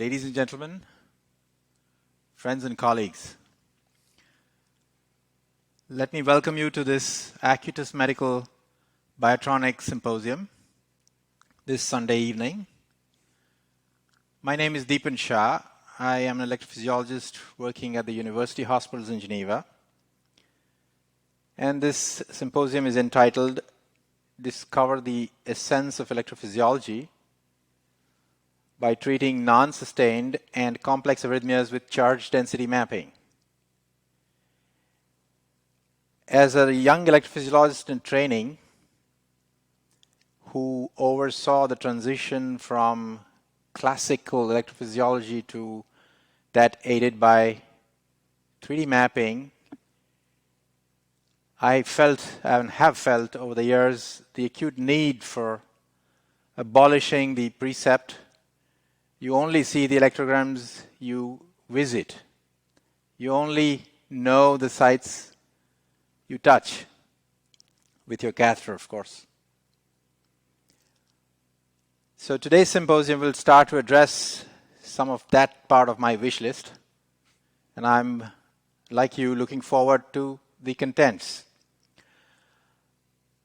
Ladies and gentlemen, friends and colleagues, let me welcome you to this Acutus Medical BIOTRONIK Symposium this Sunday evening. My name is Shah. I am an electrophysiologist working at the University Hospitals in Geneva. And this symposium is entitled Discover the Essence of Electrophysiology by Treating Non-Sustained and Complex Arrhythmias with Charge Density Mapping. As a young electrophysiologist in training who oversaw the transition from classical electrophysiology to that aided by 3D mapping, I felt and have felt over the years the acute need for abolishing the precept, you only see the electrograms you visit. You only know the sites you touch with your catheter, of course. So today's symposium will start to address some of that part of my wish list. And I'm, like you, looking forward to the contents.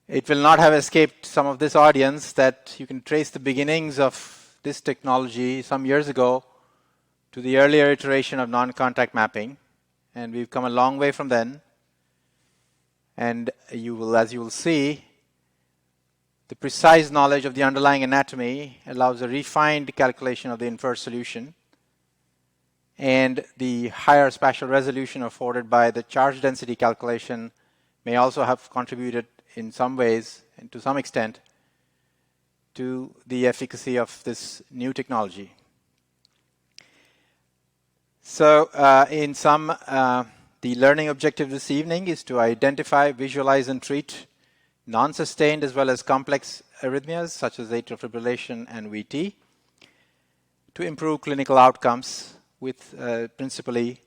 It will not have escaped some of this audience that you can trace the beginnings of this technology some years ago to the earlier iteration of non-contact mapping, and we've come a long way from then. And you will, as you will see, the precise knowledge of the underlying anatomy allows a refined calculation of the inferred solution, and the higher spatial resolution afforded by the charge density calculation may also have contributed in some ways and to some extent to the efficacy of this new technology. So in sum, the learning objective this evening is to identify, visualize, and treat non-sustained as well as complex arrhythmias such as atrial fibrillation and VT to improve clinical outcomes with principally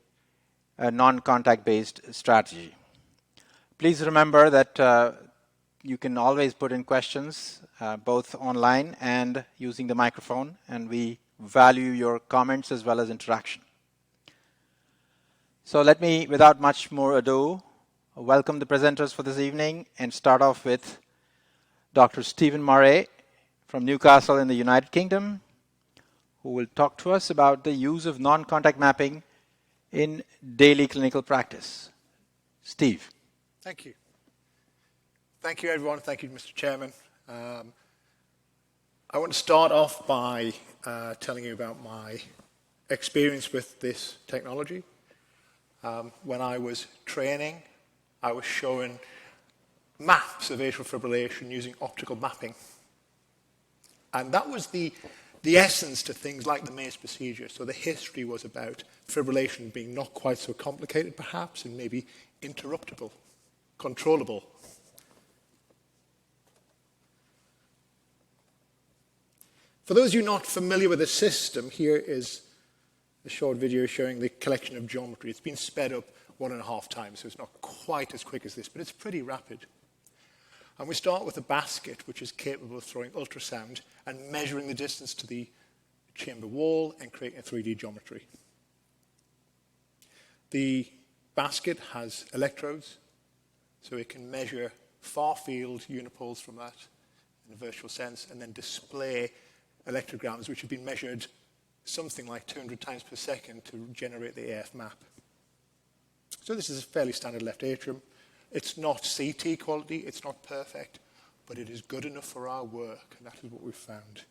a non-contact based strategy. Please remember that you can always put in questions both online and using the microphone, and we value your comments as well as interaction. So let me, without much more ado, welcome the presenters for this evening and start off with Dr. Stephen Murray from Newcastle in the United Kingdom, who will talk to us about the use of non-contact mapping in daily clinical practice. Steve. Thank you. Thank you, everyone. Thank you, Mr. Chairman. I want to start off by telling you about my experience with this technology. When I was training, I was shown maps of atrial fibrillation using optical mapping. And that was the essence to things like the MACE procedure. So the history was about fibrillation being not quite so complicated, perhaps, and maybe interruptible, controllable. For those of you not familiar with the system, here is a short video showing the collection of geometry. It's been sped up 1.5 times, so it's not quite as quick as this, but it's pretty rapid. And we start with a basket, which is capable of throwing ultrasound and measuring the distance to the chamber wall and creating a 3D geometry. The basket has electrodes, so it can measure far-field unipoles from that in a virtual sense, and then display electrograms, which have been measured something like 200 times per second to generate the AcQMap. So this is a fairly standard left atrium. It's not CT quality, it's not perfect, but it is good enough for our work, and that is what we've found.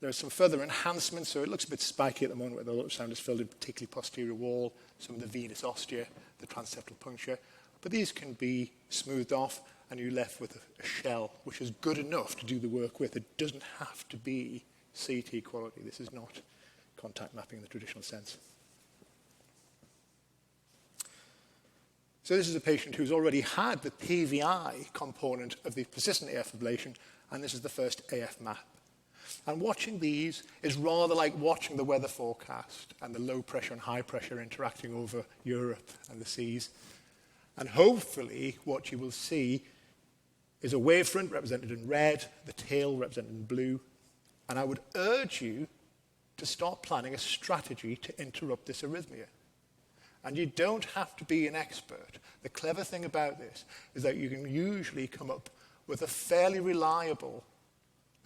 There are some further enhancements, so it looks a bit spiky at the moment where the ultrasound is filled in, particularly posterior wall, some of the venous ostia, the transeptal puncture, but these can be smoothed off, and you're left with a shell, which is good enough to do the work with. It doesn't have to be CT quality. This is not contact mapping in the traditional sense. So this is a patient who's already had the PVI component of the persistent AF ablation, and this is the first AcQMap. And watching these is rather like watching the weather forecast and the low pressure and high pressure interacting over Europe and the seas. And hopefully what you will see is a wavefront represented in red, the tail represented in blue. And I would urge you to start planning a strategy to interrupt this arrhythmia. And you don't have to be an expert. The clever thing about this is that you can usually come up with a fairly reliable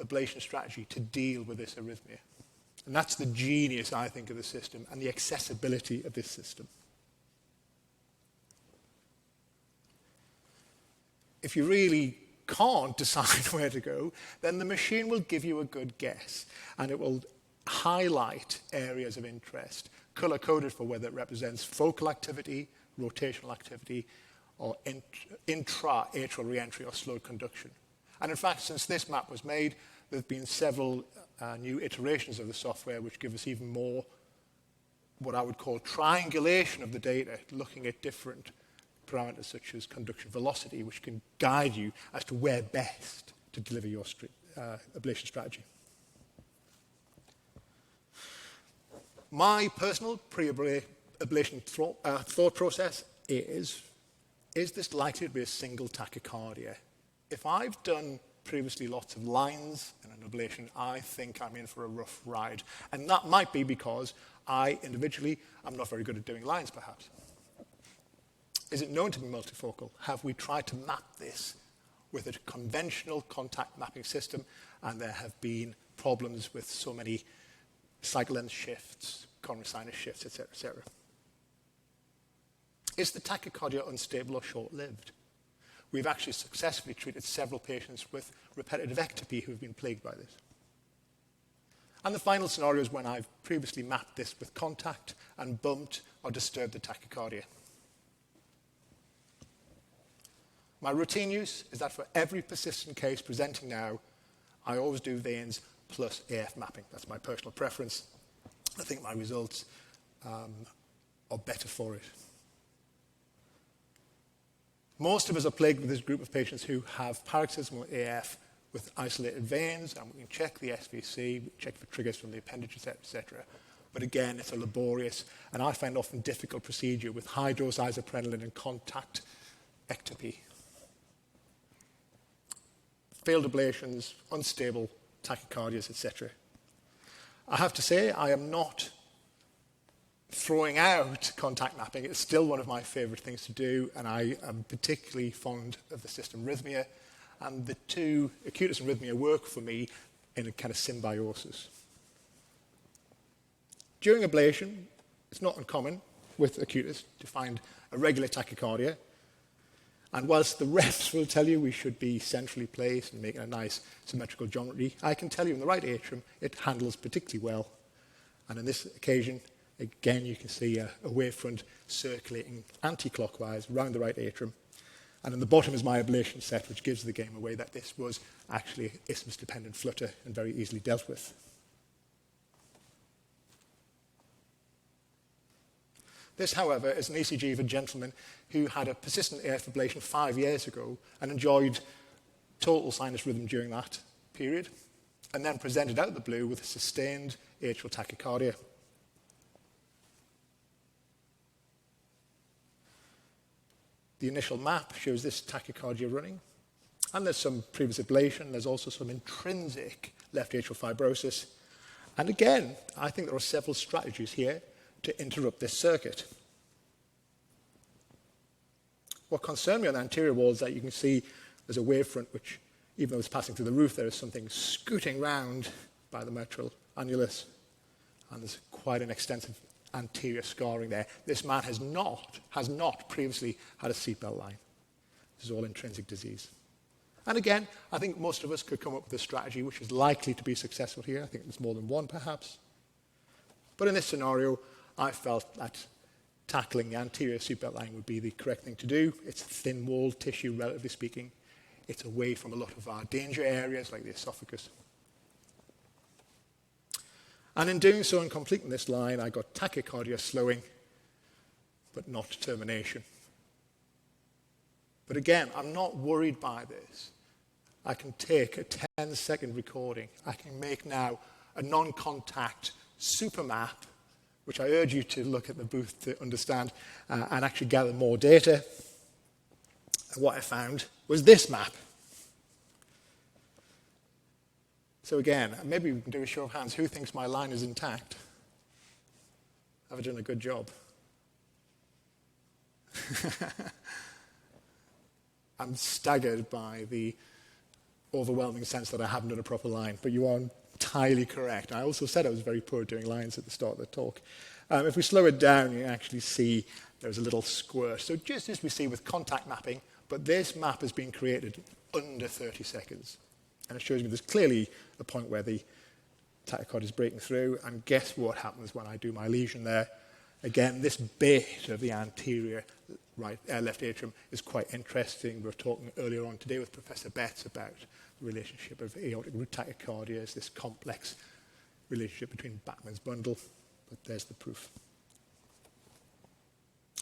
ablation strategy to deal with this arrhythmia. And that's the genius, I think, of the system and the accessibility of this system. If you really can't decide where to go, then the machine will give you a good guess, and it will highlight areas of interest, color-coded for whether it represents focal activity, rotational activity, or intra-atrial reentry or slowed conduction. And in fact, since this map was made, there have been several new iterations of the software which give us even more what I would call triangulation of the data, looking at different parameters such as conduction velocity, which can guide you as to where best to deliver your ablation strategy. My personal pre-ablation thought process is this likely to be a single tachycardia? If I've done previously lots of lines in an ablation, I think I'm in for a rough ride. And that might be because I, individually, am not very good at doing lines, perhaps. Is it known to be multifocal? Have we tried to map this with a conventional contact mapping system? And there have been problems with so many cycle length shifts, coronary sinus shifts, etc., etc. Is the tachycardia unstable or short-lived? We've actually successfully treated several patients with repetitive ectopy who have been plagued by this. And the final scenario is when I've previously mapped this with contact and bumped or disturbed the tachycardia. My routine use is that for every persistent case presenting now, I always do veins plus AF mapping. That's my personal preference. I think my results are better for it. Most of us are plagued with this group of patients who have paroxysmal AF with isolated veins, and we can check the SVC, check for triggers from the appendage, etc. But again, it's a laborious, and I find often difficult procedure with high-dose isoprenaline and contact ectopy. Failed ablations, unstable tachycardias, etc. I have to say, I am not throwing out contact mapping. It's still one of my favorite things to do, and I am particularly fond of the system Rhythmia, and the two, Acutus and Rhythmia, work for me in a kind of symbiosis. During ablation, it's not uncommon with Acutus to find a regular tachycardia, and whilst the reps will tell you we should be centrally placed and making a nice symmetrical geometry, I can tell you in the right atrium it handles particularly well. And on this occasion, again, you can see a wavefront circulating anti-clockwise around the right atrium. And in the bottom is my ablation set, which gives the game away that this was actually isthmus-dependent flutter and very easily dealt with. This, however, is an ECG of a gentleman who had a persistent AF ablation 5 years ago and enjoyed total sinus rhythm during that period, and then presented out of the blue with a sustained atrial tachycardia. The initial map shows this tachycardia running, and there's some previous ablation. There's also some intrinsic left atrial fibrosis. And again, I think there are several strategies here to interrupt this circuit. What concerned me on the anterior wall is that you can see there's a wavefront which, even though it's passing through the roof, there is something scooting round by the mitral annulus, and there's quite an extensive anterior scarring there. This man has not previously had a seatbelt line. This is all intrinsic disease. And again, I think most of us could come up with a strategy which is likely to be successful here. I think there's more than one, perhaps. But in this scenario, I felt that tackling the anterior seatbelt line would be the correct thing to do. It's thin-walled tissue, relatively speaking. It's away from a lot of our danger areas, like the esophagus. And in doing so and completing this line, I got tachycardia slowing, but not termination. But again, I'm not worried by this. I can take a 10-second recording. I can make now a non-contact super map, which I urge you to look at the booth to understand and actually gather more data. And what I found was this map. So again, maybe we can do a show of hands. Who thinks my line is intact? Have I done a good job? I'm staggered by the overwhelming sense that I haven't done a proper line, but you are entirely correct. I also said I was very poor at doing lines at the start of the talk. If we slow it down, you actually see there's a little squirt. So just as we see with contact mapping, but this map has been created under 30 seconds. And it shows me there's clearly a point where the tachycardia is breaking through, and guess what happens when I do my lesion there? Again, this bit of the anterior left atrium is quite interesting. We were talking earlier on today with Professor Betts about the relationship of aortic root tachycardias, this complex relationship between Bachmann's bundle, but there's the proof.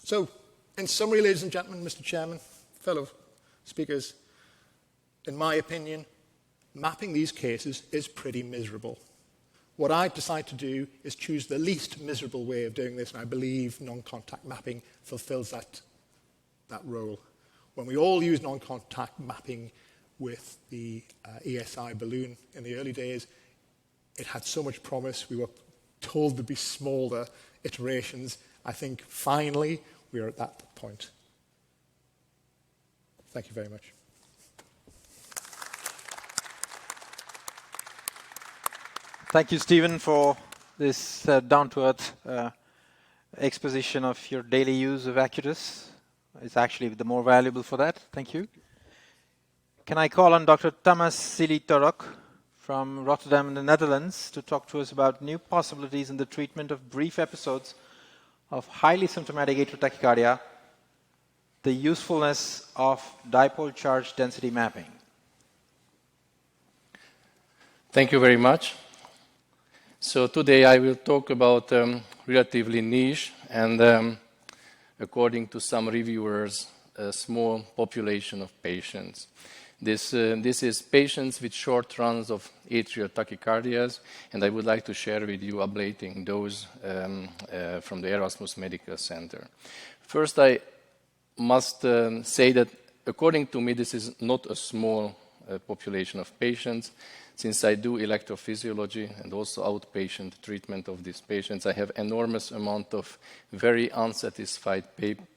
So, in summary, ladies and gentlemen, Mr. Chairman, fellow speakers, in my opinion, mapping these cases is pretty miserable. What I decide to do is choose the least miserable way of doing this, and I believe non-contact mapping fulfills that role. When we all used non-contact mapping with the ESI balloon in the early days, it had so much promise. We were told there'd be smaller iterations. I think finally we are at that point. Thank you very much. Thank you, Stephen, for this down-to-earth exposition of your daily use of Acutus. It's actually the more valuable for that. Thank you. Can I call on Dr. Thomas Szili-Torok from Rotterdam in the Netherlands to talk to us about new possibilities in the treatment of brief episodes of highly symptomatic atrial tachycardia, the usefulness of dipole charge density mapping. Thank you very much. So today I will talk about relatively niche and, according to some reviewers, a small population of patients. This is patients with short runs of atrial tachycardias, and I would like to share with you ablating those from the Erasmus Medical Center. First, I must say that according to me, this is not a small population of patients. Since I do electrophysiology and also outpatient treatment of these patients, I have enormous amount of very unsatisfied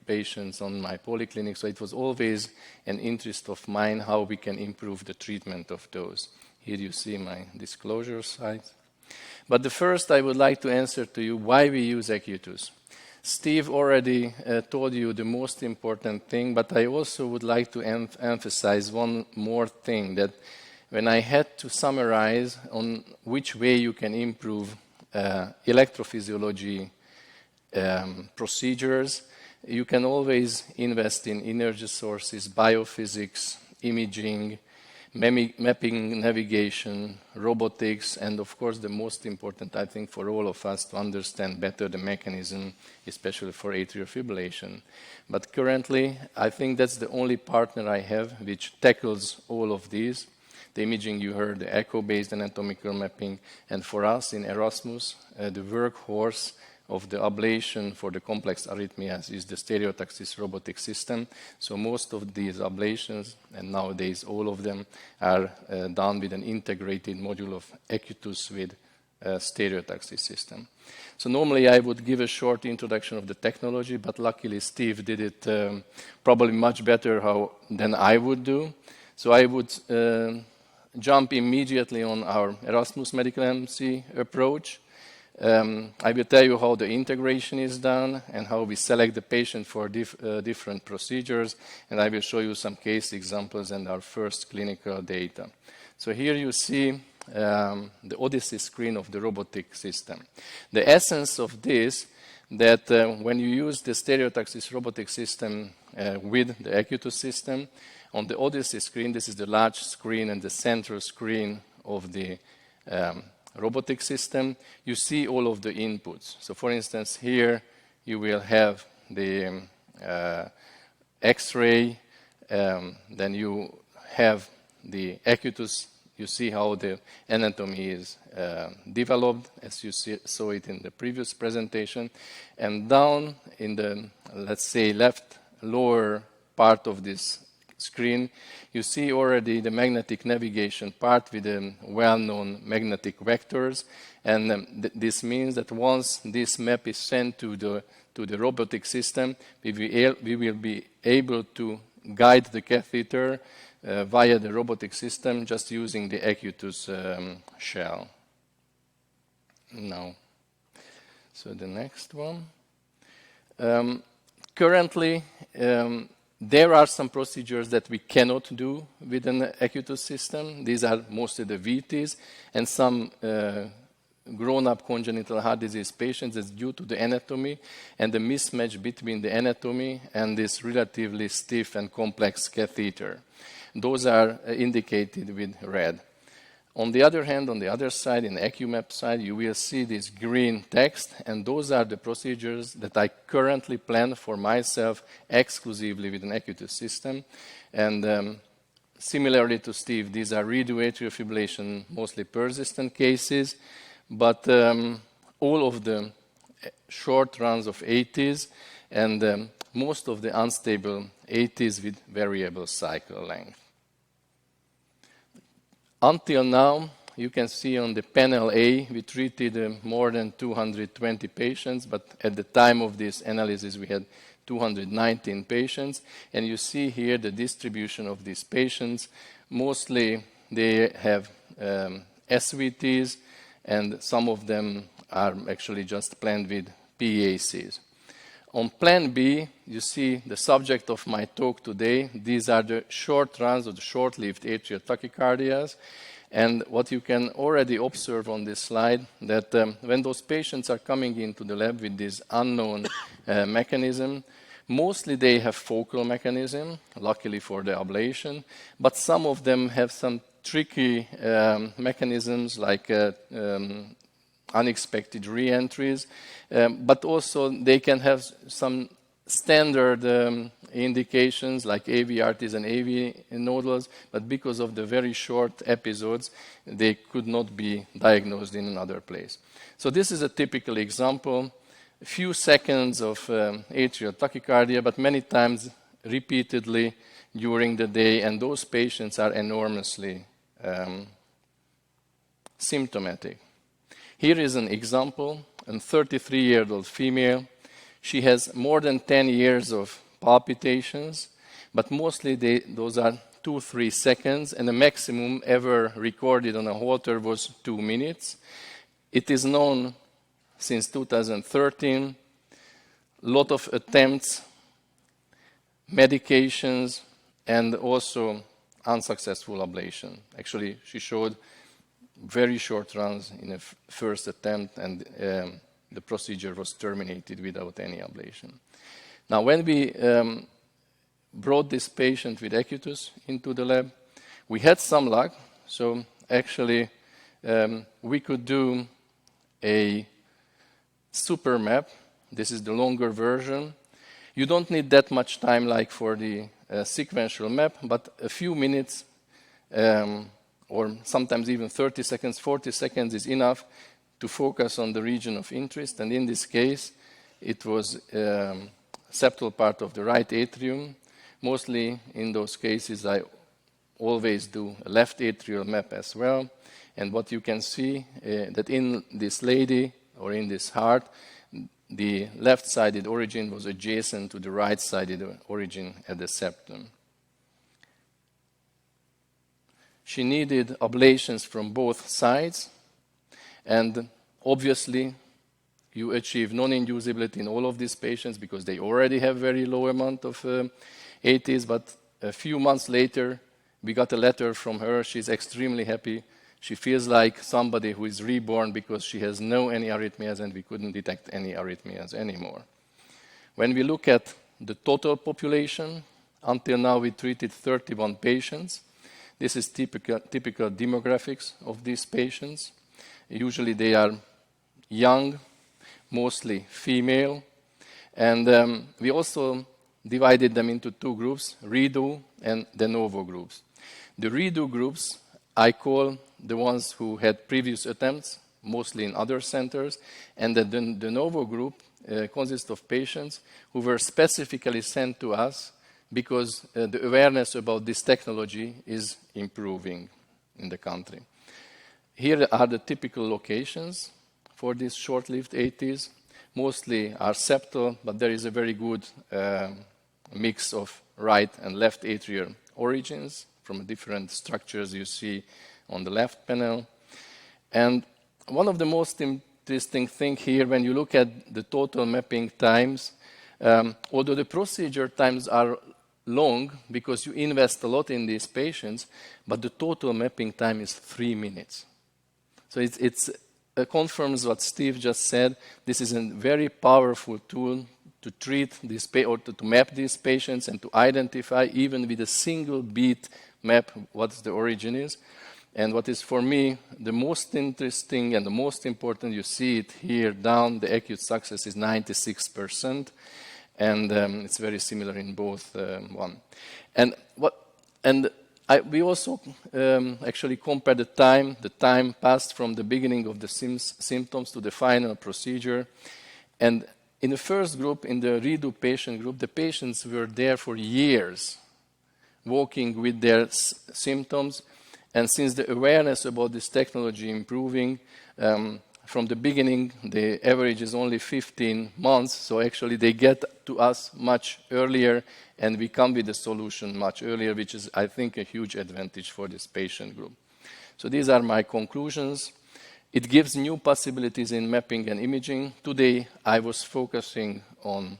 patients on my polyclinic. So it was always an interest of mine how we can improve the treatment of those. Here you see my disclosure slides. But the first I would like to answer to you why we use Acutus. Steve already told you the most important thing, but I also would like to emphasize one more thing, that when I had to summarize on which way you can improve electrophysiology procedures, you can always invest in energy sources, biophysics, imaging, mapping, navigation, robotics, and of course the most important, I think, for all of us to understand better the mechanism, especially for atrial fibrillation. But currently, I think that's the only partner I have which tackles all of these. The imaging you heard, the echo-based anatomical mapping, and for us in Erasmus, the workhorse of the ablation for the complex arrhythmias is the stereotaxis robotic system. So most of these ablations, and nowadays all of them, are done with an integrated module of Acutus with stereotaxis system. So normally I would give a short introduction of the technology, but luckily Steve did it probably much better than I would do. So I would jump immediately on our Erasmus Medical MC approach. I will tell you how the integration is done and how we select the patient for different procedures, and I will show you some case examples and our first clinical data. So here you see the Odyssey screen of the robotic system. The essence of this, that when you use the stereotaxis robotic system with the Acutus system, on the Odyssey screen, this is the large screen and the central screen of the robotic system, you see all of the inputs. So for instance, here you will have the X-ray, then you have the Acutus, you see how the anatomy is developed, as you saw it in the previous presentation, and down in the, let's say, left lower part of this screen, you see already the magnetic navigation part with the well-known magnetic vectors. And this means that once this map is sent to the robotic system, we will be able to guide the catheter via the robotic system just using the Acutus shell. Now, so the next one. Currently, there are some procedures that we cannot do with an Acutus system. These are mostly the VTs and some grown-up congenital heart disease patients. It's due to the anatomy and the mismatch between the anatomy and this relatively stiff and complex catheter. Those are indicated with red. On the other hand, on the other side, in the AcQMap side, you will see this green text, and those are the procedures that I currently plan for myself exclusively with an Acutus system. And similarly to Steve, these are redo atrial fibrillation, mostly persistent cases, but all of the short runs of 80s and most of the unstable 80s with variable cycle length. Until now, you can see on the panel A, we treated more than 220 patients, but at the time of this analysis, we had 219 patients. And you see here the distribution of these patients. Mostly, they have SVTs, and some of them are actually just planned with PACs. On plan B, you see the subject of my talk today. These are the short runs of the short-lived atrial tachycardias. And what you can already observe on this slide, that when those patients are coming into the lab with this unknown mechanism, mostly they have focal mechanism, luckily for the ablation, but some of them have some tricky mechanisms like unexpected re-entries, but also they can have some standard indications like AVRTs and AV nodules, but because of the very short episodes, they could not be diagnosed in another place. So this is a typical example, a few seconds of atrial tachycardia, but many times repeatedly during the day, and those patients are enormously symptomatic. Here is an example, a 33-year-old female. She has more than 10 years of palpitations, but mostly those are 2-3 seconds, and the maximum ever recorded on a Holter was 2 minutes. It is known since 2013, a lot of attempts, medications, and also unsuccessful ablation. Actually, she showed very short runs in a first attempt, and the procedure was terminated without any ablation. Now, when we brought this patient with Acutus into the lab, we had some luck. So actually, we could do a super map. This is the longer version. You don't need that much time like for the sequential map, but a few minutes or sometimes even 30 seconds, 40 seconds is enough to focus on the region of interest. And in this case, it was septal part of the right atrium. Mostly in those cases, I always do a left atrial map as well. And what you can see that in this lady or in this heart, the left-sided origin was adjacent to the right-sided origin at the septum. She needed ablations from both sides, and obviously you achieve non-inducibility in all of these patients because they already have very low amount of ATs, but a few months later we got a letter from her. She's extremely happy. She feels like somebody who is reborn because she has no any arrhythmias, and we couldn't detect any arrhythmias anymore. When we look at the total population, until now we treated 31 patients. This is typical demographics of these patients. Usually they are young, mostly female, and we also divided them into two groups, redo and de novo groups. The redo groups I call the ones who had previous attempts, mostly in other centers, and the de novo group consists of patients who were specifically sent to us because the awareness about this technology is improving in the country. Here are the typical locations for these short-lived ATs. Mostly are septal, but there is a very good mix of right and left atrial origins from different structures you see on the left panel. And one of the most interesting things here, when you look at the total mapping times, although the procedure times are long because you invest a lot in these patients, but the total mapping time is 3 minutes. So it confirms what Steve just said. This is a very powerful tool to treat this or to map these patients and to identify, even with a single beat map, what the origin is. And what is for me the most interesting and the most important, you see it here down, the acute success is 96%, and it's very similar in both one. We also actually compare the time passed from the beginning of the symptoms to the final procedure. And in the first group, in the redo patient group, the patients were there for years, walking with their symptoms. And since the awareness about this technology improving, from the beginning, the average is only 15 months. So actually they get to us much earlier, and we come with a solution much earlier, which is, I think, a huge advantage for this patient group. So these are my conclusions. It gives new possibilities in mapping and imaging. Today, I was focusing on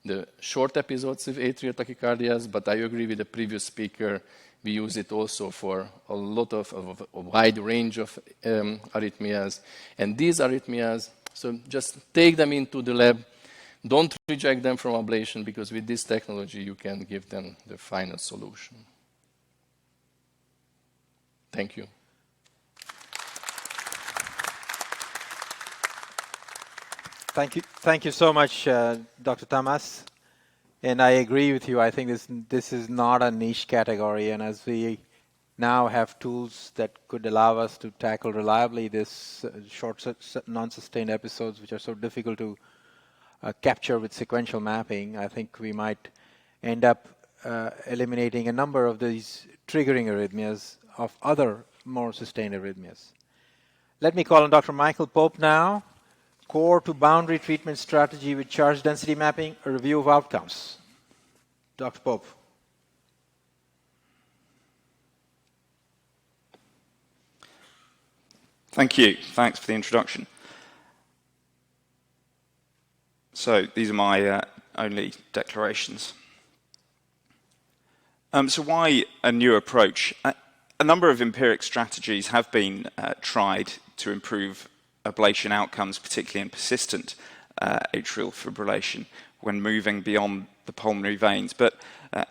the short episodes of atrial tachycardias, but I agree with the previous speaker. We use it also for a lot of a wide range of arrhythmias. And these arrhythmias, so just take them into the lab. Don't reject them from ablation, because with this technology, you can give them the final solution. Thank you. Thank you so much, Dr. Tamas. And I agree with you. I think this is not a niche category. And as we now have tools that could allow us to tackle reliably this short, non-sustained episodes, which are so difficult to capture with sequential mapping, I think we might end up eliminating a number of these triggering arrhythmias of other more sustained arrhythmias. Let me call on Dr. Michael Pope now. Core to boundary treatment strategy with charge density mapping, a review of outcomes. Dr. Pope. Thank you. Thanks for the introduction. So these are my only declarations. So why a new approach? A number of empiric strategies have been tried to improve ablation outcomes, particularly in persistent atrial fibrillation when moving beyond the pulmonary veins. But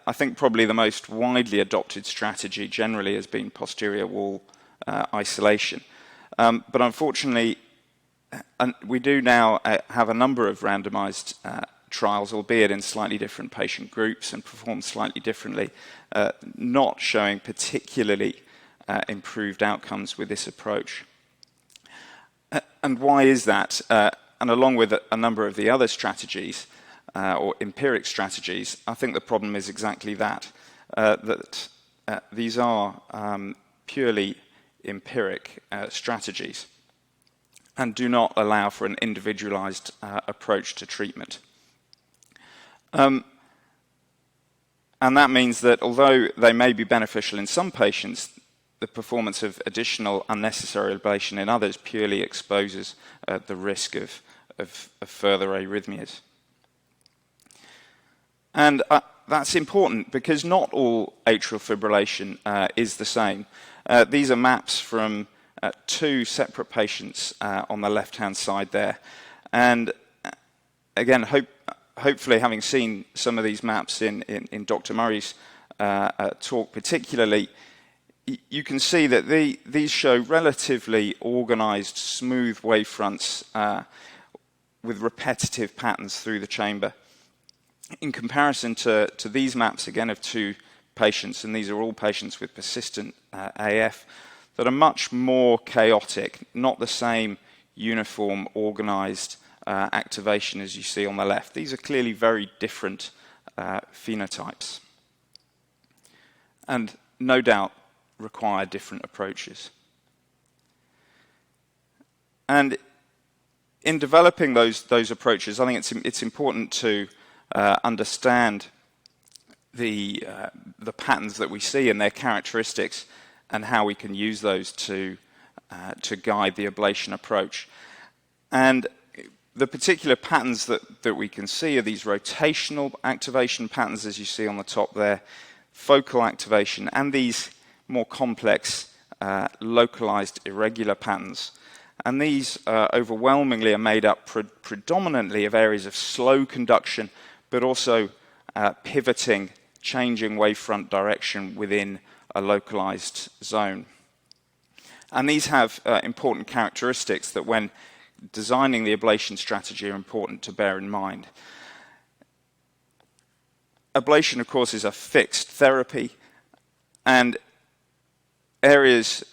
I think probably the most widely adopted strategy generally has been posterior wall isolation. But unfortunately, we do now have a number of randomized trials, albeit in slightly different patient groups and performed slightly differently, not showing particularly improved outcomes with this approach. And why is that? And along with a number of the other strategies, or empiric strategies, I think the problem is exactly that, that these are purely empiric strategies and do not allow for an individualized approach to treatment. And that means that although they may be beneficial in some patients, the performance of additional unnecessary ablation in others purely exposes the risk of further arrhythmias. And that's important because not all atrial fibrillation is the same. These are maps from 2 separate patients on the left-hand side there. And again, hopefully having seen some of these maps in Dr. Murray's talk particularly, you can see that these show relatively organized, smooth wavefronts with repetitive patterns through the chamber. In comparison to these maps, again, of 2 patients, and these are all patients with persistent AF, that are much more chaotic, not the same uniform, organized activation as you see on the left. These are clearly very different phenotypes. and no doubt require different approaches. And in developing those approaches, I think it's important to understand the patterns that we see and their characteristics, and how we can use those to guide the ablation approach. And the particular patterns that we can see are these rotational activation patterns, as you see on the top there, focal activation, and these more complex localized irregular patterns. And these overwhelmingly are made up predominantly of areas of slow conduction, but also pivoting, changing wavefront direction within a localized zone. And these have important characteristics that, when designing the ablation strategy, are important to bear in mind. Ablation, of course, is a fixed therapy, and areas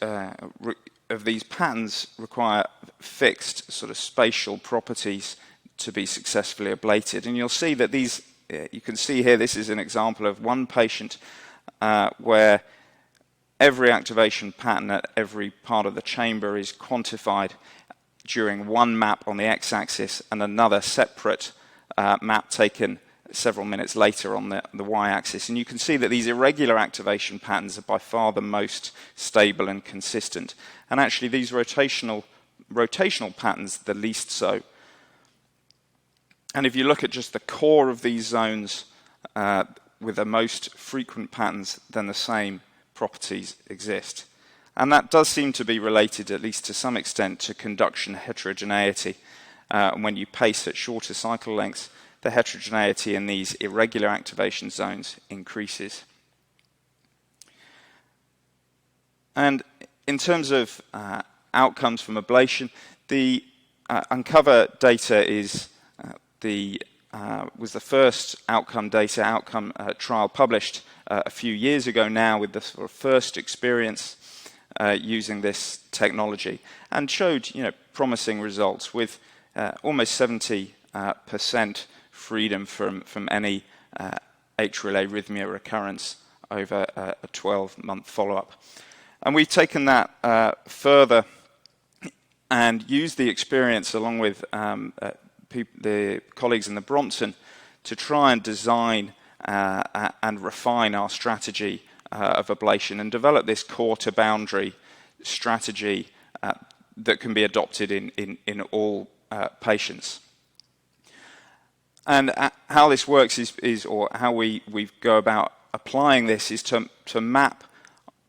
of these patterns require fixed sort of spatial properties to be successfully ablated. And you'll see that these, you can see here, this is an example of one patient where every activation pattern at every part of the chamber is quantified during one map on the x-axis and another separate map taken several minutes later on the y-axis. And you can see that these irregular activation patterns are by far the most stable and consistent. And actually these rotational patterns, the least so. And if you look at just the core of these zones with the most frequent patterns, then the same properties exist. And that does seem to be related, at least to some extent, to conduction heterogeneity. When you pace at shorter cycle lengths, the heterogeneity in these irregular activation zones increases. And in terms of outcomes from ablation, the Uncover data was the first outcome trial published a few years ago now, with the sort of first experience using this technology, and showed promising results with almost 70% freedom from any atrial arrhythmia recurrence over a 12-month follow-up. And we've taken that further and used the experience along with the colleagues in the Brompton to try and design and refine our strategy of ablation and develop this core to boundary strategy that can be adopted in all patients. And how this works or how we go about applying this is to map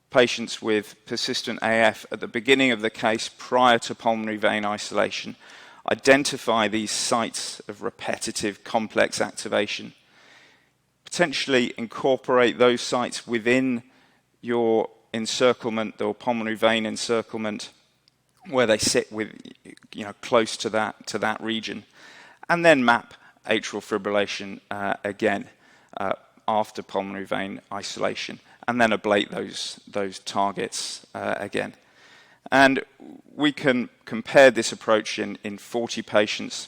patients with persistent AF at the beginning of the case prior to pulmonary vein isolation, identify these sites of repetitive complex activation, potentially incorporate those sites within your encirclement or pulmonary vein encirclement where they sit with, close to that region, and then map atrial fibrillation again after pulmonary vein isolation, and then ablate those targets again. And we can compare this approach in 40 patients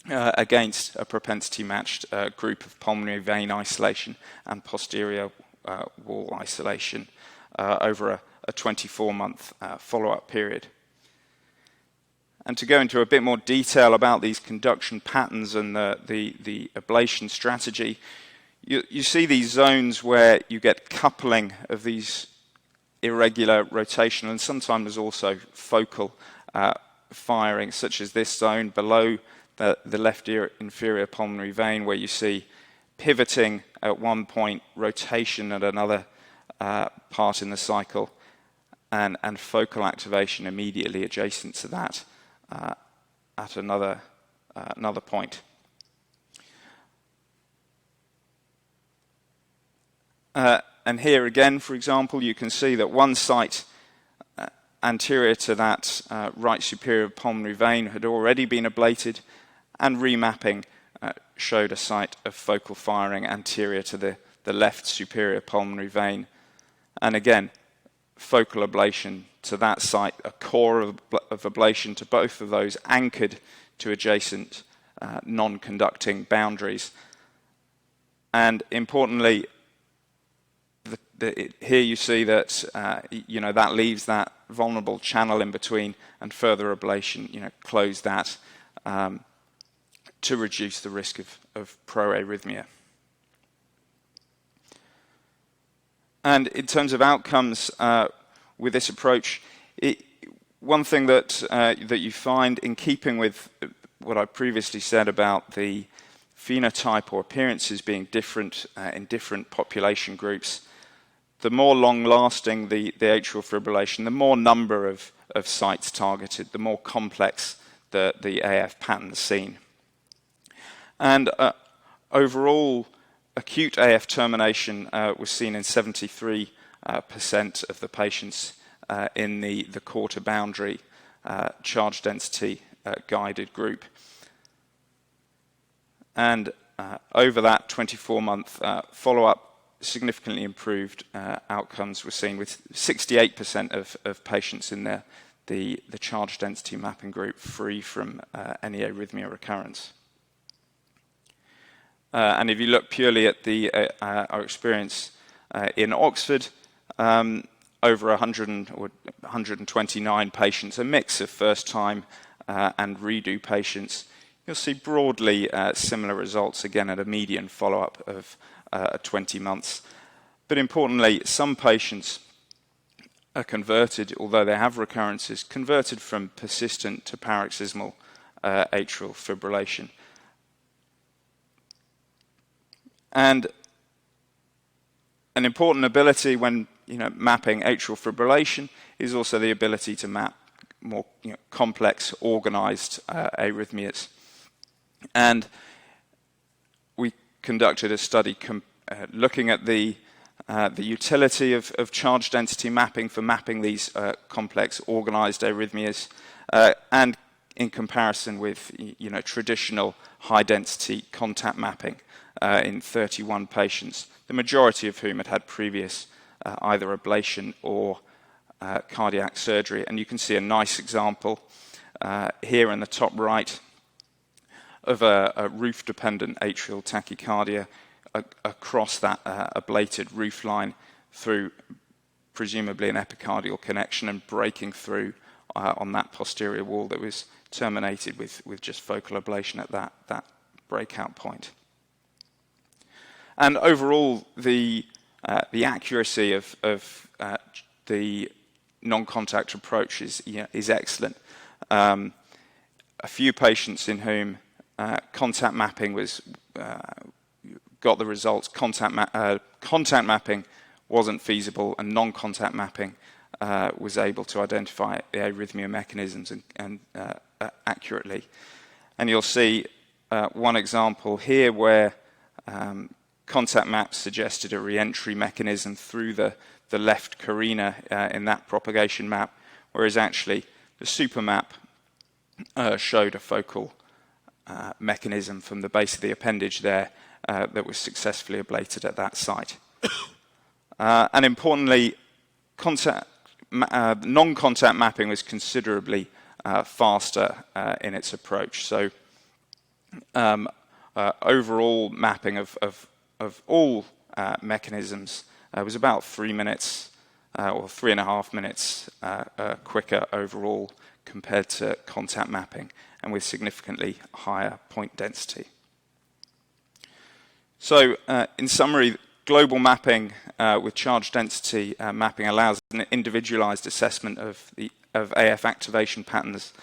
against a propensity-matched group of pulmonary vein isolation and posterior wall isolation over a 24-month follow-up period. And to go into a bit more detail about these conduction patterns and the ablation strategy, you see these zones where you get coupling of these irregular rotational and sometimes also focal firing, such as this zone below the left inferior pulmonary vein, where you see pivoting at one point, rotation at another part in the cycle, and focal activation immediately adjacent to that at another point. And here again, for example, you can see that one site anterior to that right superior pulmonary vein had already been ablated, and remapping showed a site of focal firing anterior to the left superior pulmonary vein. And again, focal ablation to that site, a core of ablation to both of those, anchored to adjacent non-conducting boundaries. And importantly, here you see that that leaves that vulnerable channel in between, and further ablation close that to reduce the risk of proarrhythmia. And in terms of outcomes with this approach, one thing that you find, in keeping with what I previously said about the phenotype or appearances being different in different population groups, the more long-lasting the atrial fibrillation, the more number of sites targeted, the more complex the AF pattern seen. And overall, acute AF termination was seen in 73% of the patients in the quarter boundary charge density guided group. And over that 24-month follow-up, significantly improved outcomes were seen, with 68% of patients in the charge density mapping group free from any arrhythmia recurrence. And if you look purely at our experience in Oxford, over 129 patients, a mix of first-time and redo patients, you'll see broadly similar results, again at a median follow-up of 20 months. But importantly, some patients are converted, although they have recurrences, converted from persistent to paroxysmal atrial fibrillation. And an important ability when mapping atrial fibrillation is also the ability to map more complex, organised arrhythmias. And we conducted a study looking at the utility of charge density mapping for mapping these complex, organised arrhythmias, and in comparison with traditional high-density contact mapping in 31 patients, the majority of whom had previous either ablation or cardiac surgery. And you can see a nice example here in the top right of a roof-dependent atrial tachycardia across that ablated roof line through presumably an epicardial connection and breaking through on that posterior wall that was terminated with just focal ablation at that breakout point. And overall, the accuracy of the non-contact approach is excellent. A few patients in whom contact mapping got the results. Contact mapping wasn't feasible, and non-contact mapping was able to identify the arrhythmia mechanisms and accurately. And you'll see one example here where contact maps suggested a re-entry mechanism through the left carina in that propagation map, whereas actually the super map showed a focal mechanism from the base of the appendage there that was successfully ablated at that site. And importantly, non-contact mapping was considerably faster in its approach. So overall mapping of all mechanisms was about 3 minutes or 3.5 minutes quicker overall compared to contact mapping, and with significantly higher point density. So in summary, global mapping with charge density mapping allows an individualized assessment of AF activation patterns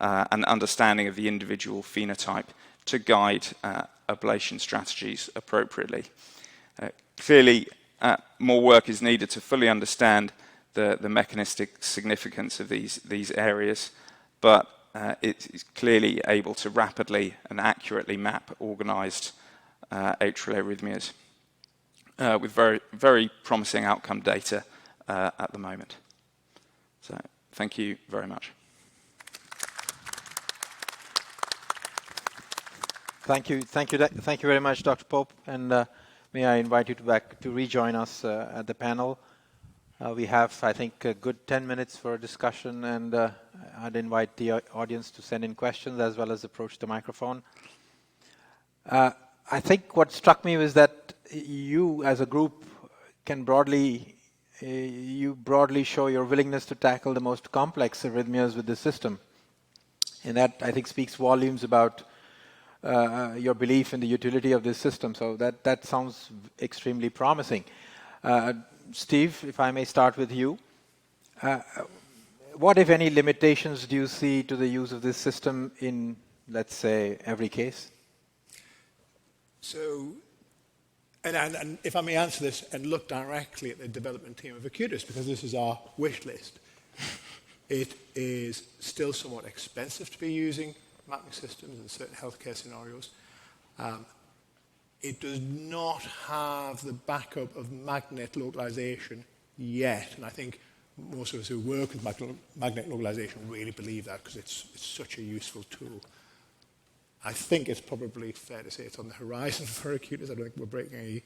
and understanding of the individual phenotype to guide ablation strategies appropriately. Clearly, more work is needed to fully understand the mechanistic significance of these areas, but it's clearly able to rapidly and accurately map organised atrial arrhythmias with very, very promising outcome data at the moment. So, thank you very much. Thank you very much, Dr. Pope, and may I invite you back to rejoin us at the panel. We have, I think, a good 10 minutes for a discussion, and I'd invite the audience to send in questions as well as approach the microphone. I think what struck me was that you, as a group, can broadly, you broadly show your willingness to tackle the most complex arrhythmias with this system. And that, I think, speaks volumes about your belief in the utility of this system. So that sounds extremely promising. Steve, if I may start with you. What, if any, limitations do you see to the use of this system in, let's say, every case? So, and if I may answer this and look directly at the development team of Acutus, because this is our wish list, it is still somewhat expensive to be using mapping systems in certain healthcare scenarios. It does not have the backup of magnet localization yet, and I think most of us who work with magnet localization really believe that because it's such a useful tool. I think it's probably fair to say it's on the horizon for Acutus. I don't think we're breaking any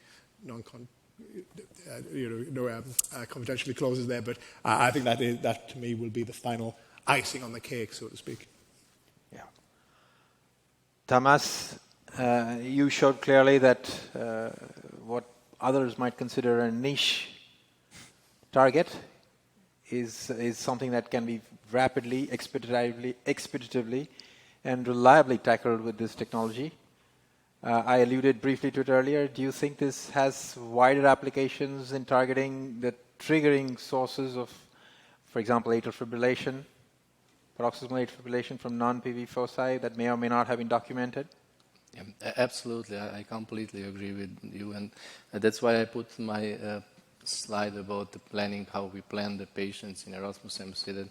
confidentiality clauses there, but I think that to me will be the final icing on the cake, so to speak. Yeah. Tamas, you showed clearly that what others might consider a niche target is something that can be rapidly, expeditively, and reliably tackled with this technology. I alluded briefly to it earlier. Do you think this has wider applications in targeting the triggering sources of, for example, atrial fibrillation, paroxysmal atrial fibrillation from non-PV foci that may or may not have been documented? Yeah, absolutely. I completely agree with you. And that's why I put my slide about the planning, how we plan the patients in Erasmus MC. That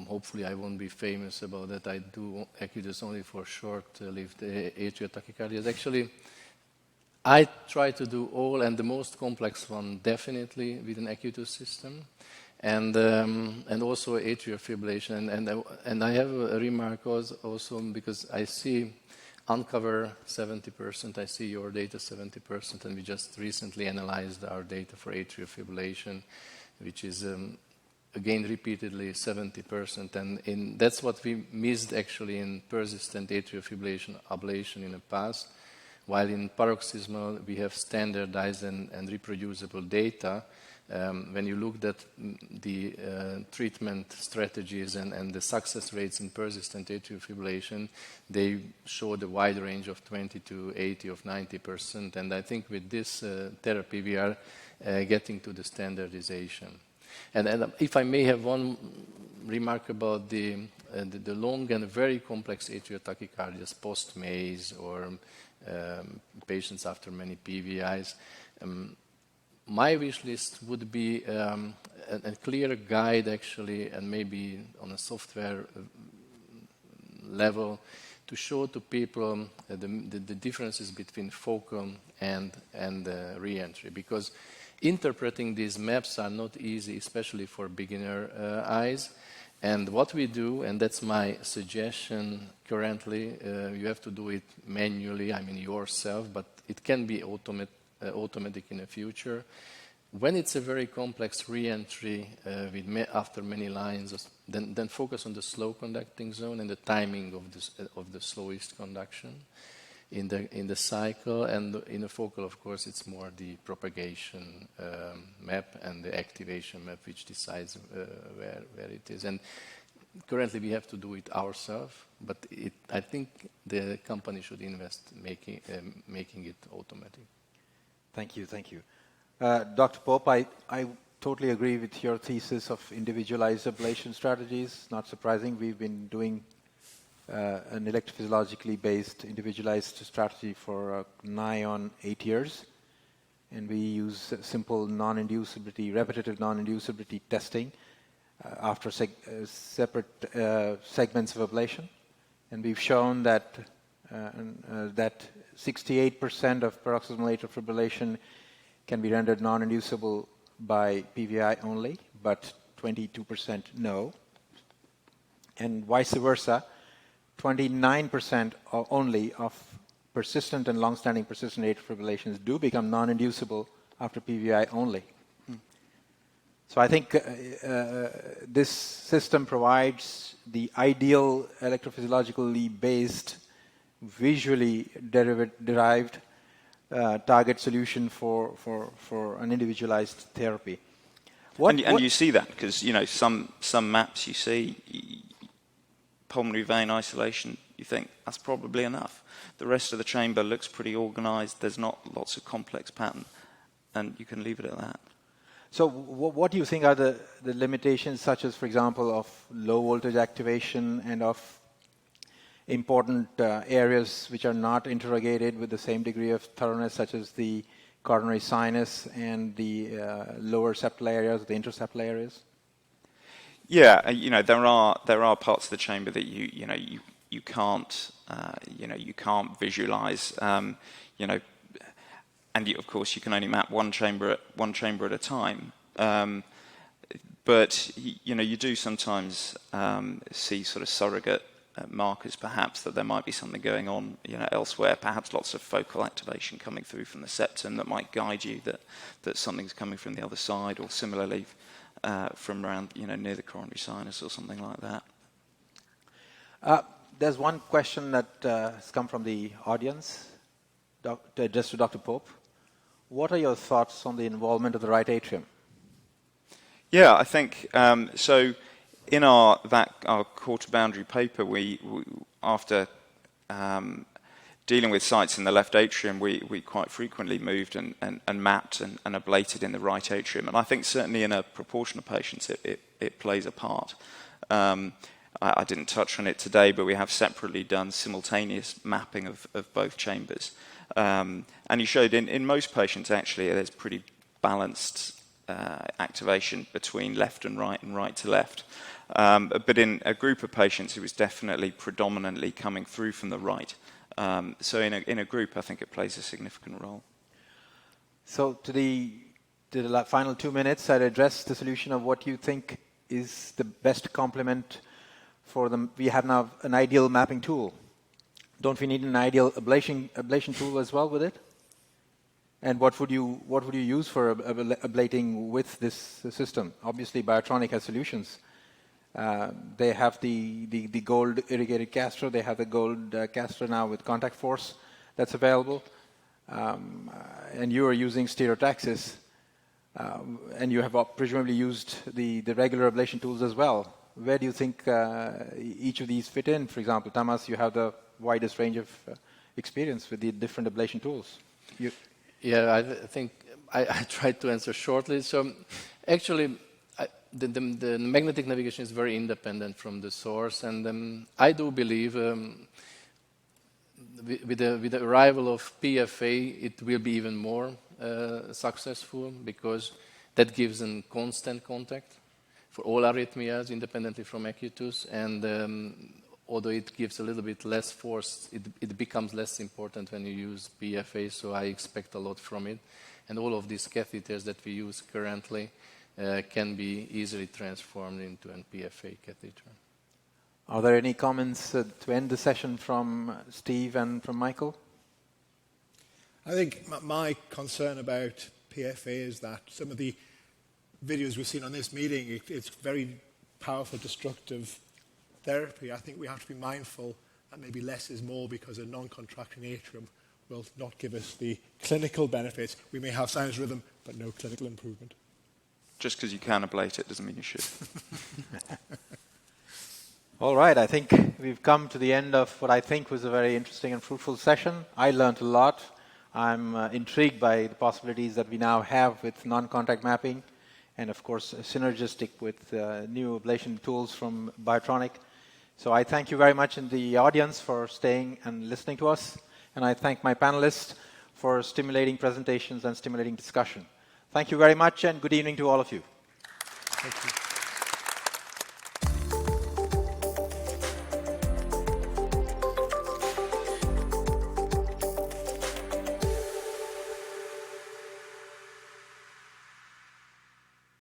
hopefully I won't be famous about that. I do Acutus only for short-lived atrial tachycardias. Actually, I try to do all, and the most complex one definitely with an Acutus system, and also atrial fibrillation. And I have a remark also because I see Uncover 70%, I see your data 70%, and we just recently analyzed our data for atrial fibrillation, which is again repeatedly 70%, and that's what we missed actually in persistent atrial fibrillation ablation in the past, while in paroxysmal we have standardized and reproducible data. When you looked at the treatment strategies and the success rates in persistent atrial fibrillation, they showed a wide range of 20 to 80 of 90%, and I think with this therapy we are getting to the standardization. And if I may have one remark about the long and very complex atrial tachycardias post-MACE or patients after many PVIs, my wish list would be a clear guide actually, and maybe on a software level, to show to people the differences between focal and re-entry, because interpreting these maps are not easy, especially for beginner eyes. And what we do, and that's my suggestion currently, you have to do it manually, I mean yourself, but it can be automatic in the future. When it's a very complex re-entry after many lines, then focus on the slow conducting zone and the timing of the slowest conduction in the cycle, and in the focal, of course, it's more the propagation map and the activation map which decides where it is. And currently we have to do it ourselves, but I think the company should invest making it automatic. Thank you. Dr. Pope, I totally agree with your thesis of individualized ablation strategies. Not surprising, we've been doing an electrophysiologically based individualized strategy for nigh on 8 years. And we use simple repetitive non-inducibility testing after separate segments of ablation. And we've shown that 68% of paroxysmal atrial fibrillation can be rendered non-inducible by PVI only, but 22% no. And vice versa, 29% only of persistent and long-standing persistent atrial fibrillations do become non-inducible after PVI only. So I think this system provides the ideal electrophysiologically based, visually derived target solution for an individualized therapy. And you see that because, you know, some maps you see, pulmonary vein isolation, you think that's probably enough. The rest of the chamber looks pretty organized. There's not lots of complex pattern, and you can leave it at that. So what do you think are the limitations, such as, for example, of low voltage activation and of important areas which are not interrogated with the same degree of thoroughness, such as the coronary sinus and the lower septal areas, the interseptal areas? Yeah, you know, there are parts of the chamber that you can't visualize, you know, and of course you can only map one chamber at a time. But you know, you do sometimes see sort of surrogate markers, perhaps, that there might be something going on, you know, elsewhere. Perhaps lots of focal activation coming through from the septum that might guide you that something's coming from the other side, or similarly from around, you know, near the coronary sinus or something like that. There's one question that has come from the audience, addressed to Dr. Pope. What are your thoughts on the involvement of the right atrium? Yeah, I think so. In our quarter boundary paper, we after dealing with sites in the left atrium, we quite frequently moved and mapped and ablated in the right atrium. And I think certainly in a proportion of patients it plays a part. I didn't touch on it today, but we have separately done simultaneous mapping of both chambers. And you showed in most patients, actually, there's pretty balanced activation between left and right to left. But in a group of patients, it was definitely predominantly coming through from the right. So in a group, I think it plays a significant role. So to the final 2 minutes, I'd address the solution of what you think is the best complement for them. We have now an ideal mapping tool. Don't we need an ideal ablation tool as well with it? And what would you use for ablating with this system? Obviously, BIOTRONIK has solutions. They have the gold irrigated caster. They have the gold caster now with contact force that's available. And you are using stereotaxis. And you have presumably used the regular ablation tools as well. Where do you think each of these fit in? For example, Tamas, you have the widest range of experience with the different ablation tools. Yeah, I think I tried to answer shortly. So actually, the magnetic navigation is very independent from the source. And I do believe with the arrival of PFA, it will be even more successful, because that gives a constant contact for all arrhythmias independently from acutus. And although it gives a little bit less force, it becomes less important when you use PFA, so I expect a lot from it. And all of these catheters that we use currently can be easily transformed into an PFA catheter. Are there any comments to end the session from Steve and from Michael? I think my concern about PFA is that some of the videos we've seen on this meeting, it's very powerful, destructive therapy. I think we have to be mindful that maybe less is more, because a non-contracting atrium will not give us the clinical benefits. We may have sinus rhythm, but no clinical improvement. Just because you can ablate it doesn't mean you should. All right, I think we've come to the end of what I think was a very interesting and fruitful session. I learned a lot. I'm intrigued by the possibilities that we now have with non-contact mapping, and of course synergistic with new ablation tools from BIOTRONIK. So I thank you very much in the audience for staying and listening to us, and I thank my panelists for stimulating presentations and stimulating discussion. Thank you very much, and good evening to all of you. Thank you.